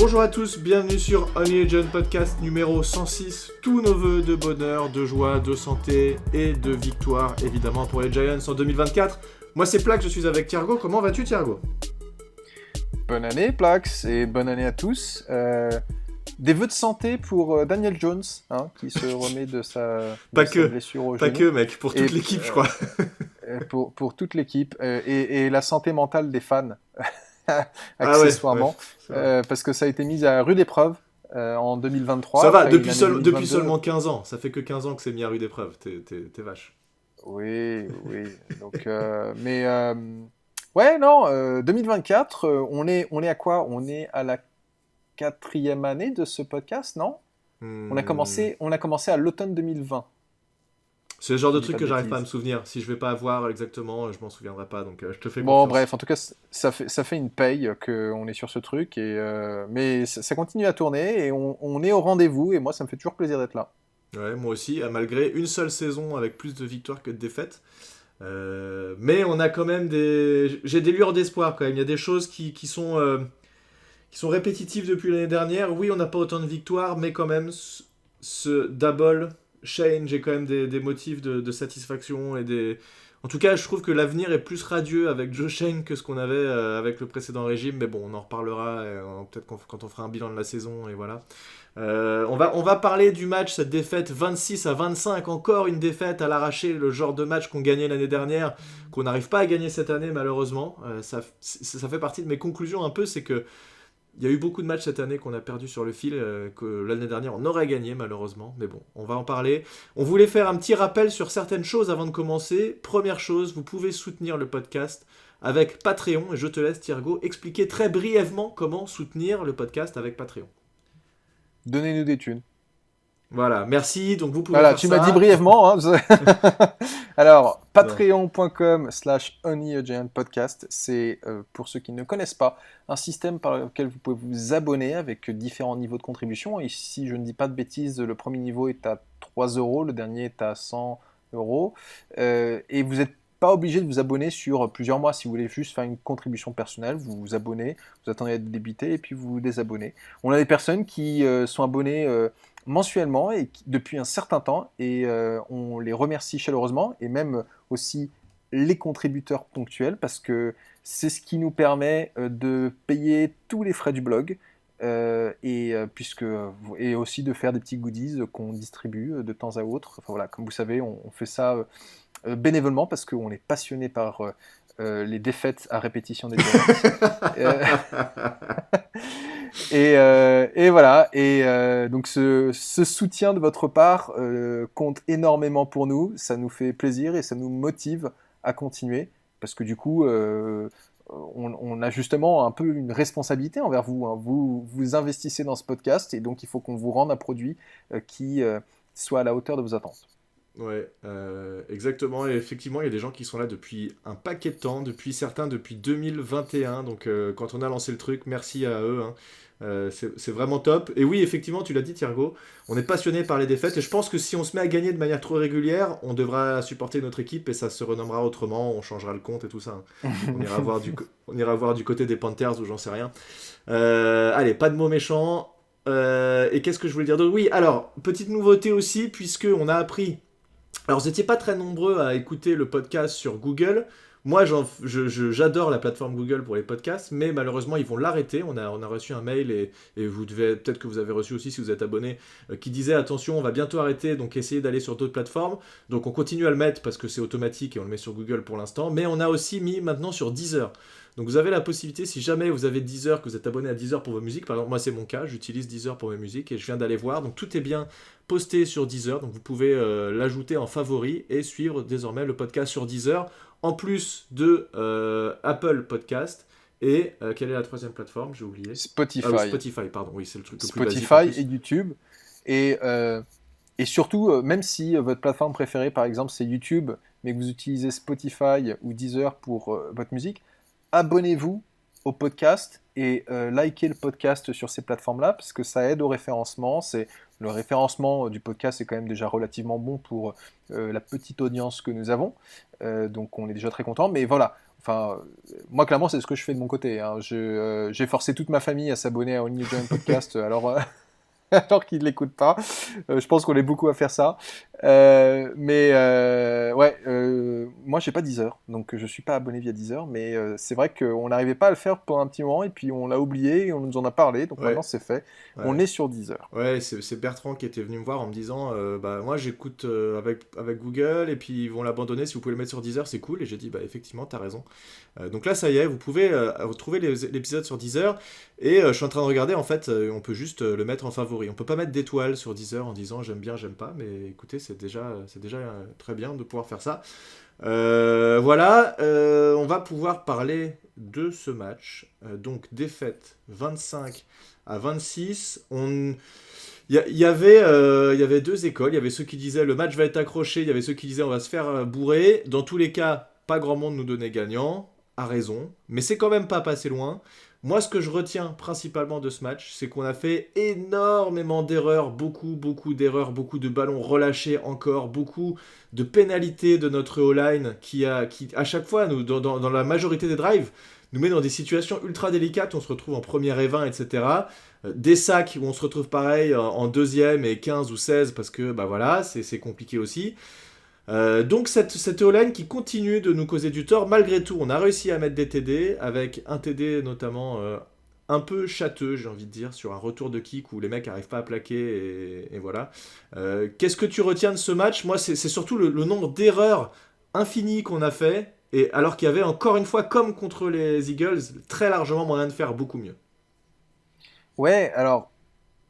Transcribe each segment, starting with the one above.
Bonjour à tous, bienvenue sur Only a Giant Podcast numéro 106. Tous nos vœux de bonheur, de joie, de santé et de victoire, évidemment, pour les Giants en 2024. Moi, c'est Plax, je suis avec Thiergo. Comment vas-tu, Thiergo ? Bonne année, Plax, et bonne année à tous. Des vœux de santé pour Daniel Jones, qui se remet de sa blessure au genou. Pas que, mec, pour toute l'équipe, je crois. Pour toute l'équipe, et la santé mentale des fans, accessoirement, parce que ça a été mis à rude épreuve en 2023. Ça va, depuis seulement 15 ans. Ça fait que 15 ans que c'est mis à rude épreuve, t'es vache. Oui, donc, mais... Ouais, non, 2024, on est à quoi ? On est à la 4e année de ce podcast, non ? On a commencé à l'automne 2020. C'est le genre de truc que j'arrive pas à me souvenir. Si je vais pas avoir exactement, je m'en souviendrai pas, donc je te fais confiance. Bon, bref, en tout cas, ça fait une paye qu'on est sur ce truc, mais ça continue à tourner, et on est au rendez-vous, et moi, ça me fait toujours plaisir d'être là. Ouais, moi aussi, malgré une seule saison avec plus de victoires que de défaites. Mais on a quand même j'ai des lueurs d'espoir quand même. Il y a des choses qui sont répétitives depuis l'année dernière. Oui, on n'a pas autant de victoires, mais quand même, ce double Shane, j'ai quand même des motifs de satisfaction en tout cas, je trouve que l'avenir est plus radieux avec Joe Shane que ce qu'on avait avec le précédent régime. Mais bon, on en reparlera peut-être quand on fera un bilan de la saison, et voilà. On va parler du match, cette défaite 26-25, encore une défaite à l'arraché, le genre de match qu'on gagnait l'année dernière, qu'on n'arrive pas à gagner cette année malheureusement. Ça fait partie de mes conclusions un peu, c'est que il y a eu beaucoup de matchs cette année qu'on a perdu sur le fil, que l'année dernière on aurait gagné malheureusement, mais bon, on va en parler. On voulait faire un petit rappel sur certaines choses avant de commencer. Première chose, vous pouvez soutenir le podcast avec Patreon, et je te laisse, Thiergo, expliquer très brièvement comment soutenir le podcast avec Patreon. Donnez-nous des thunes. Voilà, merci. Donc vous pouvez voilà, faire tu ça. m'as dit brièvement. Alors, patreon.com/onlyagiantpodcast, c'est, pour ceux qui ne connaissent pas, un système par lequel vous pouvez vous abonner avec différents niveaux de contribution. Et si je ne dis pas de bêtises, le premier niveau est à 3 €, le dernier est à 100 €. Et vous n'êtes pas obligé de vous abonner sur plusieurs mois. Si vous voulez juste faire une contribution personnelle, vous vous abonnez, vous attendez à être débité et puis vous vous désabonnez. On a des personnes qui sont abonnées mensuellement et depuis un certain temps, et on les remercie chaleureusement, et même aussi les contributeurs ponctuels, parce que c'est ce qui nous permet de payer tous les frais du blog, et aussi de faire des petits goodies qu'on distribue de temps à autre. Enfin, voilà, comme vous savez, on fait ça bénévolement parce qu'on est passionné par les défaites à répétition des Giants. Et voilà, donc ce soutien de votre part compte énormément pour nous, ça nous fait plaisir et ça nous motive à continuer, parce que du coup on a justement un peu une responsabilité envers vous, vous investissez dans ce podcast, et donc il faut qu'on vous rende un produit qui soit à la hauteur de vos attentes. Ouais, exactement, et effectivement il y a des gens qui sont là depuis un paquet de temps, certains depuis 2021, donc quand on a lancé le truc, merci à eux, c'est vraiment top. Et oui, effectivement, tu l'as dit, Thiergo, on est passionné par les défaites, et je pense que si on se met à gagner de manière trop régulière, on devra supporter notre équipe et ça se renommera autrement, on changera le compte et tout ça. On ira voir du côté des Panthers ou j'en sais rien. Allez, pas de mots méchants. Et qu'est-ce que je voulais dire d'autre ? Oui, alors, petite nouveauté aussi, puisque on a appris... Alors, vous n'étiez pas très nombreux à écouter le podcast sur Google. Moi, j'adore la plateforme Google pour les podcasts, mais malheureusement, ils vont l'arrêter. On a reçu un mail, et peut-être que vous avez reçu aussi si vous êtes abonné, qui disait attention, on va bientôt arrêter, donc essayez d'aller sur d'autres plateformes. Donc, on continue à le mettre parce que c'est automatique et on le met sur Google pour l'instant. Mais on a aussi mis maintenant sur Deezer. Donc vous avez la possibilité, si jamais vous avez Deezer, que vous êtes abonné à Deezer pour vos musiques, par exemple moi c'est mon cas, j'utilise Deezer pour mes musiques et je viens d'aller voir, donc tout est bien posté sur Deezer, donc vous pouvez l'ajouter en favori et suivre désormais le podcast sur Deezer, en plus de Apple Podcast. Et quelle est la troisième plateforme ? J'ai oublié. Spotify, pardon, oui, c'est le truc le plus basique. Spotify et YouTube, et surtout, même si votre plateforme préférée par exemple c'est YouTube, mais que vous utilisez Spotify ou Deezer pour votre musique, abonnez-vous au podcast et likez le podcast sur ces plateformes-là, parce que ça aide au référencement. Le référencement du podcast est quand même déjà relativement bon pour la petite audience que nous avons, donc on est déjà très content. Mais voilà, Enfin, moi, clairement, c'est ce que je fais de mon côté, hein. J'ai forcé toute ma famille à s'abonner à Only Giant Podcast, alors, alors qu'ils ne l'écoutent pas. Je pense qu'on est beaucoup à faire ça. Ouais, moi j'ai pas Deezer, donc je suis pas abonné via Deezer, mais c'est vrai qu'on n'arrivait pas à le faire pendant un petit moment, et puis on l'a oublié, et on nous en a parlé, donc maintenant Ouais, c'est fait. On ouais. est sur Deezer. Ouais, c'est Bertrand qui était venu me voir en me disant bah moi j'écoute avec Google et puis ils vont l'abandonner, si vous pouvez le mettre sur Deezer c'est cool, et j'ai dit bah effectivement t'as raison. Donc là ça y est, vous pouvez retrouver l'épisode sur Deezer, et je suis en train de regarder, en fait on peut juste le mettre en favori, on peut pas mettre d'étoiles sur Deezer en disant j'aime bien, j'aime pas, mais écoutez c'est déjà très bien de pouvoir faire ça. Voilà, on va pouvoir parler de ce match. Donc défaite 25-26. Il y avait deux écoles. Il y avait ceux qui disaient le match va être accroché. Il y avait ceux qui disaient on va se faire bourrer. Dans tous les cas, pas grand monde nous donnait gagnant. A raison. Mais c'est quand même pas passé loin. Moi, ce que je retiens principalement de ce match, c'est qu'on a fait énormément d'erreurs, beaucoup d'erreurs, beaucoup de ballons relâchés encore, beaucoup de pénalités de notre O-line qui, à chaque fois, dans la majorité des drives, nous met dans des situations ultra délicates. On se retrouve en première et 20, etc. Des sacs où on se retrouve pareil en deuxième et 15 ou 16 parce que bah voilà, c'est compliqué aussi. Donc cette O-line qui continue de nous causer du tort, malgré tout, on a réussi à mettre des TD, avec un TD notamment un peu châteux, j'ai envie de dire, sur un retour de kick où les mecs n'arrivent pas à plaquer, et voilà. Qu'est-ce que tu retiens de ce match? Moi, c'est surtout le nombre d'erreurs infinies qu'on a fait, et alors qu'il y avait encore une fois, comme contre les Eagles, très largement moyen de faire beaucoup mieux. Ouais, alors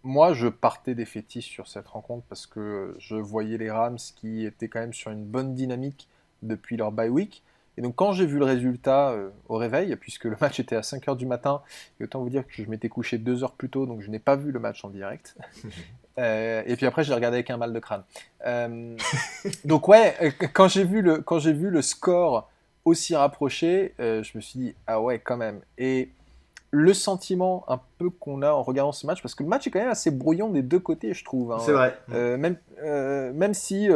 moi je partais des fétiches sur cette rencontre parce que je voyais les Rams qui étaient quand même sur une bonne dynamique depuis leur bye week. Et donc quand j'ai vu le résultat au réveil, puisque le match était à 5 heures du matin, et autant vous dire que je m'étais couché 2 heures plus tôt, donc je n'ai pas vu le match en direct. Et puis après, je l'ai regardé avec un mal de crâne. Donc ouais, quand j'ai vu le score aussi rapproché, je me suis dit, ah ouais, quand même. Et le sentiment un peu qu'on a en regardant ce match, parce que le match est quand même assez brouillon des deux côtés, je trouve, C'est hein. vrai. Même si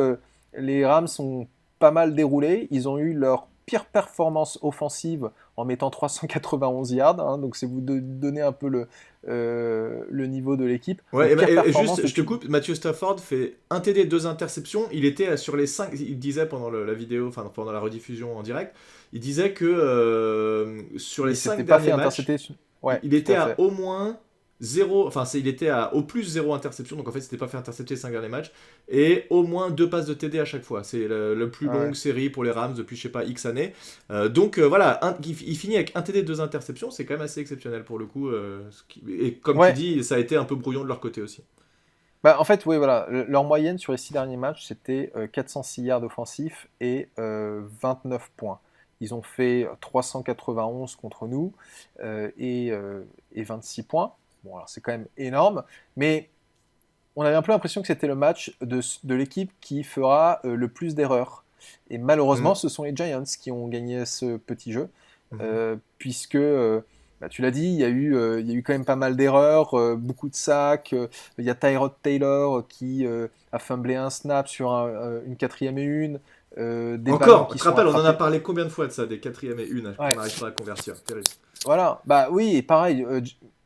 les Rams sont pas mal déroulés, ils ont eu leur pire performance offensive en mettant 391 yards, hein, donc c'est vous donner un peu le niveau de l'équipe. Ouais, Donc pire et performance juste, je te depuis... coupe, Matthew Stafford fait un TD, deux interceptions. Il était sur les 5, il disait pendant la vidéo, enfin pendant la rediffusion en direct, il disait que sur les Il 5 s'était pas fait derniers matchs, intercepter. Ouais, il tout était à à fait. au moins zéro, enfin il était à au plus zéro interception, donc en fait il s'était pas fait intercepter les 5 derniers matchs, et au moins deux passes de TD à chaque fois. C'est la plus Ouais. longue série pour les Rams depuis je sais pas X années. Donc voilà, il finit avec un TD, deux interceptions, c'est quand même assez exceptionnel pour le coup. Et comme tu Ouais. dis, ça a été un peu brouillon de leur côté aussi. Bah, en fait, oui, voilà. Leur moyenne sur les 6 derniers matchs, c'était 406 yards offensifs et 29 points. Ils ont fait 391 contre nous et 26 points. Bon, alors c'est quand même énorme, mais on avait un peu l'impression que c'était le match de l'équipe qui fera le plus d'erreurs. Et malheureusement, Mm. ce sont les Giants qui ont gagné ce petit jeu, Mhm. puisque, bah, tu l'as dit, il y a eu quand même pas mal d'erreurs, beaucoup de sacs. Il y a Tyrod Taylor qui a fumblé un snap sur une quatrième et une, des ballons Encore, tu qui te sont rappelles, on en a attrapés. parlé combien de fois de ça, des quatrièmes et une qu'on Ouais, n'arrive pas à convertir. Terrible. voilà, bah oui, et pareil,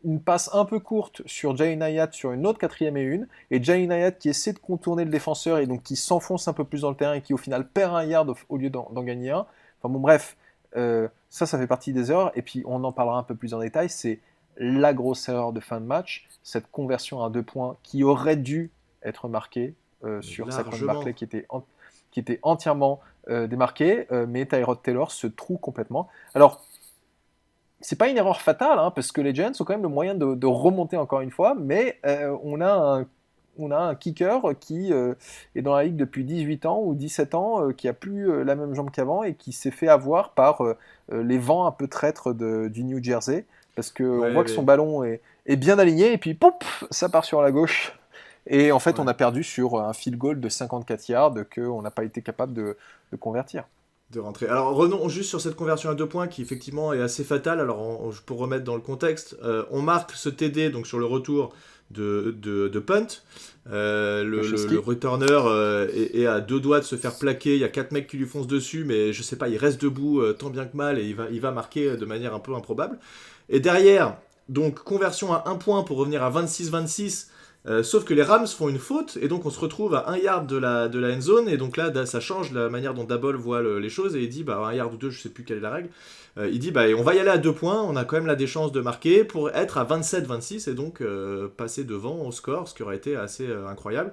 une passe un peu courte sur Jay Nayat sur une autre quatrième et une, et Jay Nayat qui essaie de contourner le défenseur et donc qui s'enfonce un peu plus dans le terrain et qui au final perd un yard au lieu d'en gagner un. Enfin bon, bref, ça fait partie des erreurs, et puis on en parlera un peu plus en détail, c'est la grosse erreur de fin de match, cette conversion à 2 points qui aurait dû être marquée Mais sur Saquon Barkley largement. qui était entièrement démarqué, mais Tyrod Taylor se trouve complètement. Alors, c'est pas une erreur fatale, hein, parce que les Giants ont quand même le moyen de remonter encore une fois, mais on a un kicker qui est dans la ligue depuis 18 ans ou 17 ans, qui a plus la même jambe qu'avant et qui s'est fait avoir par les vents un peu traîtres du New Jersey, parce qu'on Ouais, voit que son mais. ballon est bien aligné, et puis pouf, ça part sur la gauche. Et en fait, on Ouais. a perdu sur un field goal de 54 yards qu'on n'a pas été capable de convertir. De rentrer. Alors revenons juste sur cette conversion à 2 points qui effectivement est assez fatale. Alors pour remettre dans le contexte, on marque ce TD donc sur le retour de punt. Krzyzewski. Le returner est à 2 doigts de se faire plaquer. Il y a 4 mecs qui lui foncent dessus, mais je sais pas, il reste debout tant bien que mal et il va marquer de manière un peu improbable. Et derrière, donc conversion à 1 point pour revenir à 26-26. Sauf que les Rams font une faute et donc on se retrouve à 1 yard de la end zone et donc là ça change la manière dont Daboll voit les choses et il dit 1 yard ou 2, je sais plus quelle est la règle. Il dit on va y aller à 2 points, on a quand même là des chances de marquer pour être à 27-26 et donc passer devant au score, ce qui aurait été assez incroyable.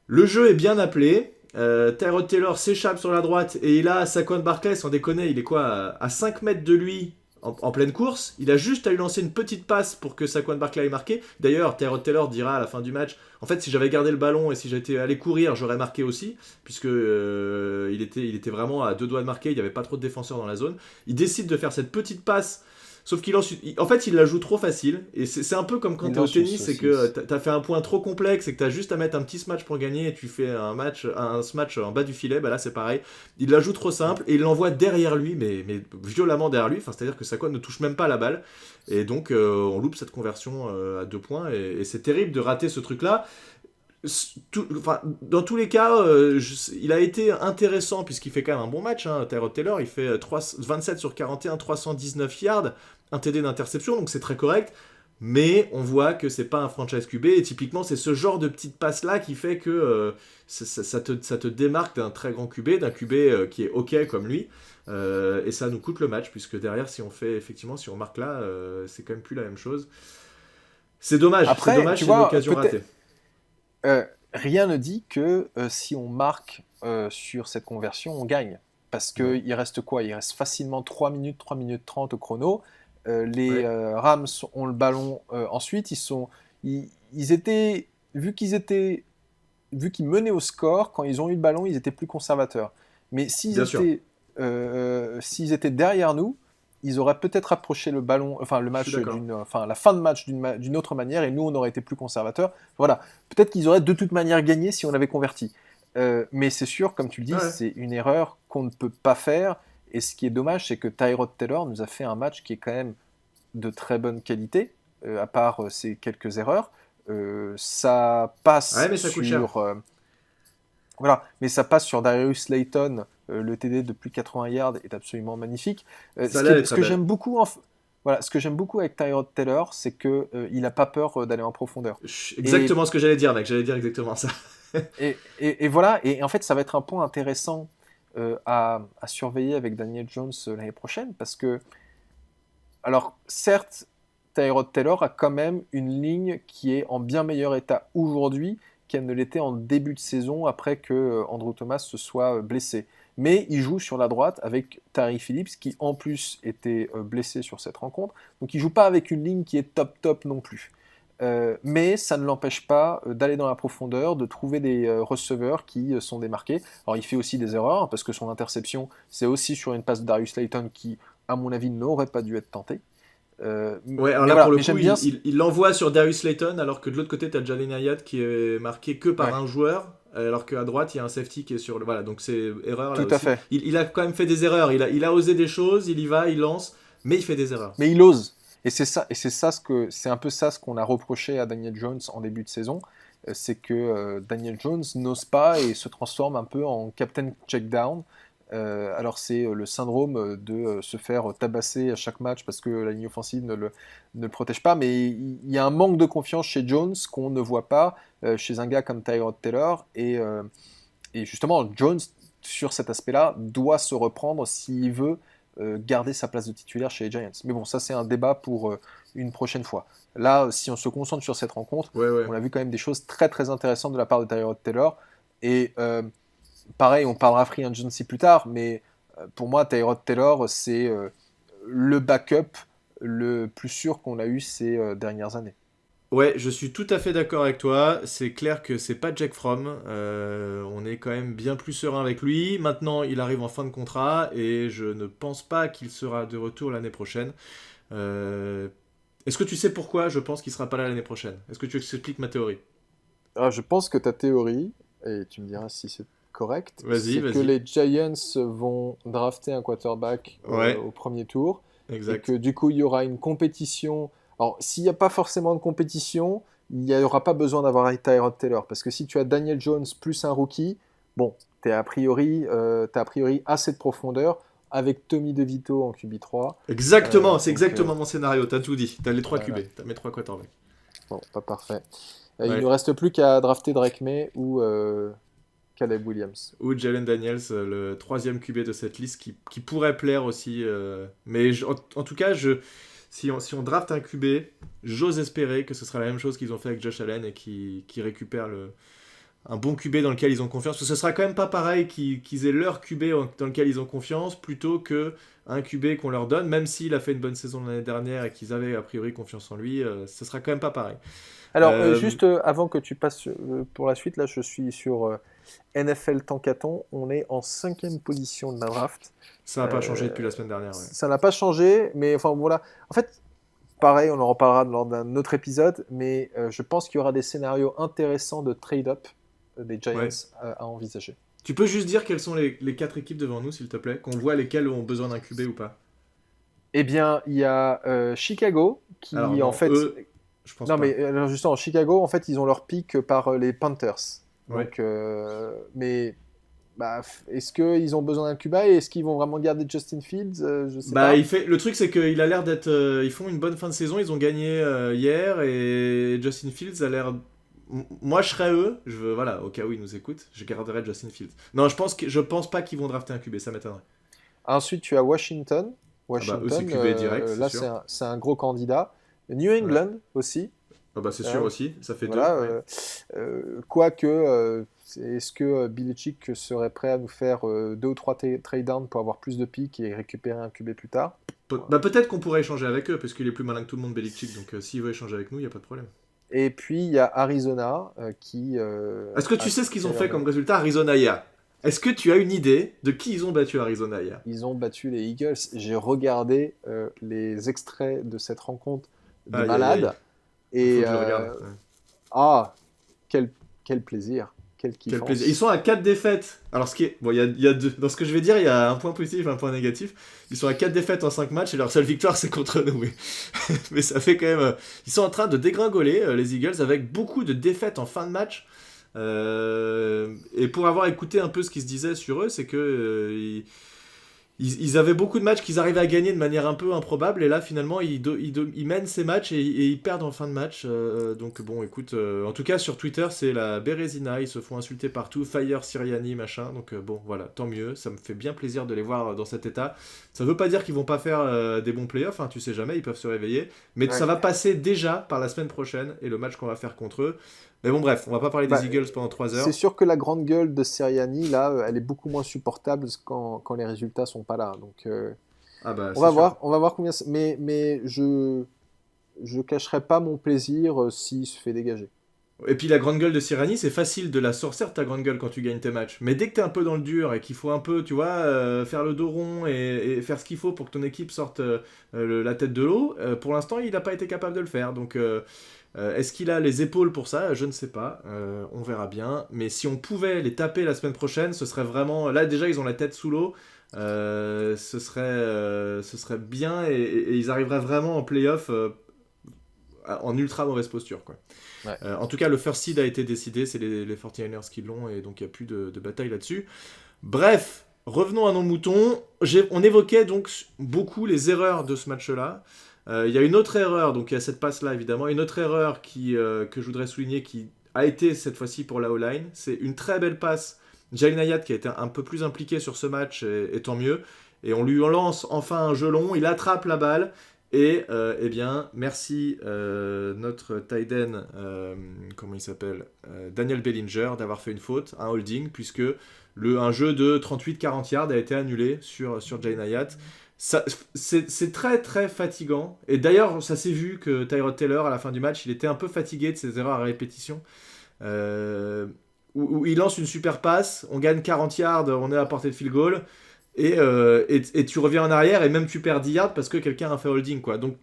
Le jeu est bien appelé. Tyrod Taylor s'échappe sur la droite et il a Saquon Barkley, sans déconner, il est quoi à 5 mètres de lui en pleine course. Il a juste à lui lancer une petite passe pour que Saquon Barkley ait marqué. D'ailleurs, Tyrod Taylor dira à la fin du match, en fait, si j'avais gardé le ballon et si j'étais allé courir, j'aurais marqué aussi, puisque il était vraiment à 2 doigts de marquer, il n'y avait pas trop de défenseurs dans la zone. Il décide de faire cette petite passe. Sauf en fait, il la joue trop facile. Et c'est un peu comme quand t'es au tennis, c'est que t'as fait un point trop complexe et que t'as juste à mettre un petit smash pour gagner et tu fais un smash en bas du filet. Là, c'est pareil. Il la joue trop simple et il l'envoie derrière lui, mais violemment derrière lui. C'est-à-dire que Saquon ne touche même pas la balle. Et donc, on loupe cette conversion à 2 points. Et c'est terrible de rater ce truc-là. Dans tous les cas, il a été intéressant puisqu'il fait quand même un bon match. Tyrod Taylor, il fait 27 sur 41, 319 yards, un TD d'interception, donc c'est très correct. Mais on voit que c'est pas un franchise QB et typiquement c'est ce genre de petite passe là qui fait que ça te démarque d'un très grand QB, d'un QB qui est ok comme lui. Et ça nous coûte le match puisque derrière si on marque là, c'est quand même plus la même chose. C'est dommage, Après, c'est une occasion ratée. Rien ne dit que si on marque sur cette conversion, on gagne. Parce qu'il reste quoi? Il reste facilement 3 minutes 30 au chrono. Les Rams ont le ballon ensuite. Ils étaient, vu qu'ils menaient au score, quand ils ont eu le ballon, ils étaient plus conservateurs. Mais s'ils étaient derrière nous, ils auraient peut-être approché le ballon, la fin de match d'une autre manière, et nous on aurait été plus conservateurs. Voilà, peut-être qu'ils auraient de toute manière gagné si on avait converti. Mais c'est sûr, comme tu le dis, c'est une erreur qu'on ne peut pas faire. Et ce qui est dommage, c'est que Tyrod Taylor nous a fait un match qui est quand même de très bonne qualité, à part ces quelques erreurs. Ça passe mais ça coûte cher. Voilà, mais ça passe sur Darius Slayton. Le TD de plus de 80 yards est absolument magnifique. Ce que j'aime beaucoup avec Tyrod Taylor, c'est qu'il n'a pas peur d'aller en profondeur. Exactement ce que j'allais dire, mec. J'allais dire exactement ça. et voilà, et en fait, ça va être un point intéressant à surveiller avec Daniel Jones l'année prochaine, parce que, alors, certes, Tyrod Taylor a quand même une ligne qui est en bien meilleur état aujourd'hui qu'elle ne l'était en début de saison après que Andrew Thomas se soit blessé. Mais il joue sur la droite avec Tari Phillips qui en plus était blessé sur cette rencontre. Donc il ne joue pas avec une ligne qui est top non plus. Mais ça ne l'empêche pas d'aller dans la profondeur, de trouver des receveurs qui sont démarqués. Alors il fait aussi des erreurs parce que son interception c'est aussi sur une passe de Darius Slayton qui à mon avis n'aurait pas dû être tentée. Alors là, pour le coup, il l'envoie sur Darius Slayton, alors que de l'autre côté, tu as Jalen Hyatt qui est marqué que par un joueur, alors qu'à droite, il y a un safety qui est sur le. Voilà, donc c'est erreur là. Tout à fait. Il a quand même fait des erreurs. Il a osé des choses, il y va, il lance, mais il fait des erreurs. Mais il ose. Et c'est un peu ça ce qu'on a reproché à Daniel Jones en début de saison, c'est que Daniel Jones n'ose pas et se transforme un peu en captain checkdown. Alors c'est le syndrome de se faire tabasser à chaque match parce que la ligne offensive ne le protège pas, mais il y a un manque de confiance chez Jones qu'on ne voit pas chez un gars comme Tyrod Taylor, et justement Jones sur cet aspect-là doit se reprendre s'il veut garder sa place de titulaire chez les Giants. Mais bon, ça c'est un débat pour une prochaine fois. Là, si on se concentre sur cette rencontre, on a vu quand même des choses très très intéressantes de la part de Tyrod Taylor, et pareil, on parlera free agency plus tard, mais pour moi, Tyrod Taylor, c'est le backup le plus sûr qu'on a eu ces dernières années. Ouais, je suis tout à fait d'accord avec toi. C'est clair que c'est pas Jack Fromm. On est quand même bien plus serein avec lui. Maintenant, il arrive en fin de contrat et je ne pense pas qu'il sera de retour l'année prochaine. Est-ce que tu sais pourquoi je pense qu'il sera pas là l'année prochaine? Est-ce que tu expliques ma théorie? Alors, je pense que ta théorie, et tu me diras si c'est correct, vas-y. que les Giants vont drafter un quarterback au premier tour. Exact. Et que du coup, il y aura une compétition. Alors, s'il n'y a pas forcément de compétition, il n'y aura pas besoin d'avoir Tyrod Taylor. Parce que si tu as Daniel Jones plus un rookie, bon, tu as a priori assez de profondeur avec Tommy DeVito en QB3. Exactement, c'est Donc, exactement mon scénario. T'as tout dit. T'as les 3 voilà. QB. T'as mes 3 quarterbacks. Bon, pas parfait. Il ne Ouais. nous reste plus qu'à drafter Drake May ou Caleb Williams. Ou Jalen Daniels, le 3e QB de cette liste qui pourrait plaire aussi. Mais en tout cas, si on draft un QB, j'ose espérer que ce sera la même chose qu'ils ont fait avec Josh Allen et qui récupèrent un bon QB dans lequel ils ont confiance. Parce que ce sera quand même pas pareil qu'ils aient leur QB dans lequel ils ont confiance plutôt que un QB qu'on leur donne, même s'il a fait une bonne saison l'année dernière et qu'ils avaient a priori confiance en lui, ce sera quand même pas pareil. Alors, Euh, juste avant que tu passes pour la suite, là, je suis sur NFL Tankathon. On est en 5e position de ma draft. Ça n'a pas changé Euh, depuis la semaine dernière. Ouais. Ça n'a pas changé, mais enfin voilà. En fait, pareil, on en reparlera lors d'un autre épisode, mais je pense qu'il y aura des scénarios intéressants de trade-up des Giants Ouais. à envisager. Tu peux juste dire quelles sont les 4 équipes devant nous, s'il te plaît, qu'on voit lesquelles ont besoin d'un QB ou pas. Eh bien, il y a Chicago Alors qui, en non, fait, eux, je pense non pas. mais alors, justement, Chicago, en fait, ils ont leur pick par les Panthers. Ouais. Donc, mais bah, est-ce qu'ils ont besoin d'un QB et est-ce qu'ils vont vraiment garder Justin Fields? Je sais Bah, pas. le truc, c'est qu'il a l'air d'être. Ils font une bonne fin de saison. Ils ont gagné hier et Justin Fields a l'air. Moi, je serais eux. Voilà, au cas où ils nous écoutent, je garderais Justin Fields. Non, je pense pas qu'ils vont drafter un QB. Ça m'étonnerait. Ensuite, tu as Washington. Ah bah, eux, c'est Washington, QB direct, c'est là, sûr. c'est un gros candidat. New Ouais. England aussi. Ah bah, c'est sûr Hein, aussi. Ça fait deux. voilà. Ouais. Quoique, est-ce que Belichick serait prêt à nous faire 2 ou 3 trade-downs pour avoir plus de picks et récupérer un QB plus tard? Voilà. Bah, peut-être qu'on pourrait échanger avec eux, parce qu'il est plus malin que tout le monde, Belichick. Donc, s'il veut échanger avec nous, il n'y a pas de problème. Et puis, il y a Arizona qui Est-ce que tu a sais ce qu'ils ont fait clairement. comme résultat à Arizona hier? Est-ce que tu as une idée de qui ils ont battu à Arizona hier? Ils ont battu les Eagles. J'ai regardé les extraits de cette rencontre de Aïe, aïe, aïe. malade. Il faut Et que je le regarde. Ouais. ah, quel plaisir, quelle Quel plaisir. Ils kiffance. sont à 4 défaites. Alors, ce qui est. Bon, il y a dans ce que je vais dire, il y a un point positif et un point négatif. Ils sont à 4 défaites en 5 matchs et leur seule victoire, c'est contre nous. Mais ça fait quand même. Ils sont en train de dégringoler, les Eagles, avec beaucoup de défaites en fin de match. Et pour avoir écouté un peu ce qui se disait sur eux, c'est que. Ils avaient beaucoup de matchs qu'ils arrivaient à gagner de manière un peu improbable et là finalement ils mènent ces matchs et ils perdent en fin de match. Donc bon écoute, en tout cas sur Twitter c'est la Bérésina, ils se font insulter partout, Fire Siriani machin, donc bon voilà, tant mieux, ça me fait bien plaisir de les voir dans cet état. Ça veut pas dire qu'ils vont pas faire des bons playoffs, hein, tu sais jamais, ils peuvent se réveiller, mais Ouais. ça va passer déjà par la semaine prochaine et le match qu'on va faire contre eux. Mais bon bref, on va pas parler Bah, des Eagles pendant 3 c'est heures. sûr que la grande gueule de Sirianni, là, elle est beaucoup moins supportable quand les résultats sont pas là. Donc, Ah bah c'est sûr. on va voir combien. Mais je cacherai pas mon plaisir s'il se fait dégager. Et puis la grande gueule de Sirani, c'est facile de la sortir ta grande gueule quand tu gagnes tes matchs. Mais dès que t'es un peu dans le dur et qu'il faut un peu, tu vois, faire le dos rond et faire ce qu'il faut pour que ton équipe sorte la tête de l'eau, pour l'instant il n'a pas été capable de le faire. Donc est-ce qu'il a les épaules pour ça? Je ne sais pas. On verra bien. Mais si on pouvait les taper la semaine prochaine, ce serait vraiment... Là déjà ils ont la tête sous l'eau. Ce serait bien et ils arriveraient vraiment en playoff en ultra mauvaise posture, quoi. Ouais. En tout cas, le first seed a été décidé, c'est les 49ers qui l'ont, et donc il n'y a plus de bataille là-dessus. Bref, revenons à nos moutons. On évoquait donc beaucoup les erreurs de ce match-là. Il y a une autre erreur, donc il y a cette passe-là évidemment, une autre erreur que je voudrais souligner qui a été cette fois-ci pour la O-line. C'est une très belle passe. Jalen Hyatt qui a été un peu plus impliqué sur ce match, et tant mieux. Et on lui lance enfin un jeu long, il attrape la balle. Et eh bien, merci notre tight end, comment il s'appelle, Daniel Bellinger, d'avoir fait une faute, un holding, puisque un jeu de 38-40 yards a été annulé sur Jalen Hyatt. C'est très très fatigant. Et d'ailleurs, ça s'est vu que Tyrod Taylor, à la fin du match, il était un peu fatigué de ses erreurs à répétition. Où il lance une super passe, on gagne 40 yards, on est à portée de field goal. Et tu reviens en arrière et même tu perds 10 yards parce que quelqu'un a fait holding, quoi. Donc,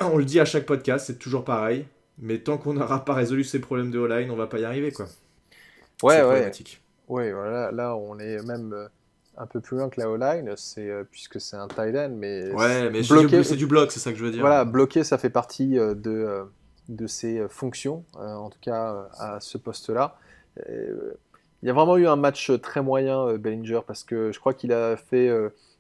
on le dit à chaque podcast, c'est toujours pareil. Mais tant qu'on n'aura pas résolu ces problèmes de O-line, on va pas y arriver, quoi. Ouais, C'est ouais, problématique. ouais. Voilà, là, on est même un peu plus loin que la O-line, puisque c'est un tight end, mais Ouais, mais bloqué, c'est du bloc, c'est ça que je veux dire. voilà, bloqué, ça fait partie de ses fonctions, en tout cas à ce poste-là. Il y a vraiment eu un match très moyen, Bellinger, parce que je crois qu'il a fait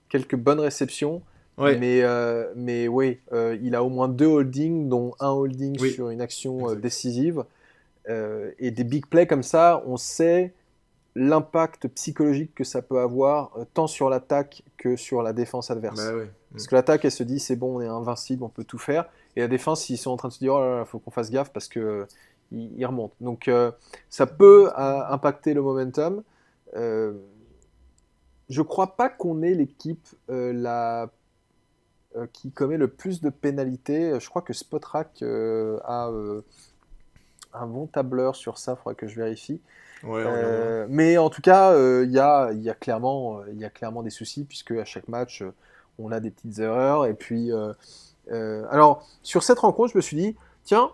quelques bonnes réceptions, Ouais, mais oui, il a au moins 2 holdings, dont un holding oui, sur une action exact. décisive. Et des big plays comme ça, on sait l'impact psychologique que ça peut avoir, tant sur l'attaque que sur la défense Bah adverse. ouais. Parce que l'attaque, elle se dit, c'est bon, on est invincible, on peut tout faire. Et la défense, ils sont en train de se dire, oh là là, faut qu'on fasse gaffe parce que ils remontent. Donc, ça peut impacter le momentum. Euh, je crois pas qu'on ait l'équipe qui commet le plus de pénalités. Je crois que Spotrac a un bon tableur sur ça, il faudra que je vérifie. Ouais, on regardera. Mais en tout cas, il y a clairement des soucis, puisque à chaque match, on a des petites erreurs. Et puis, alors, sur cette rencontre, je me suis dit, tiens,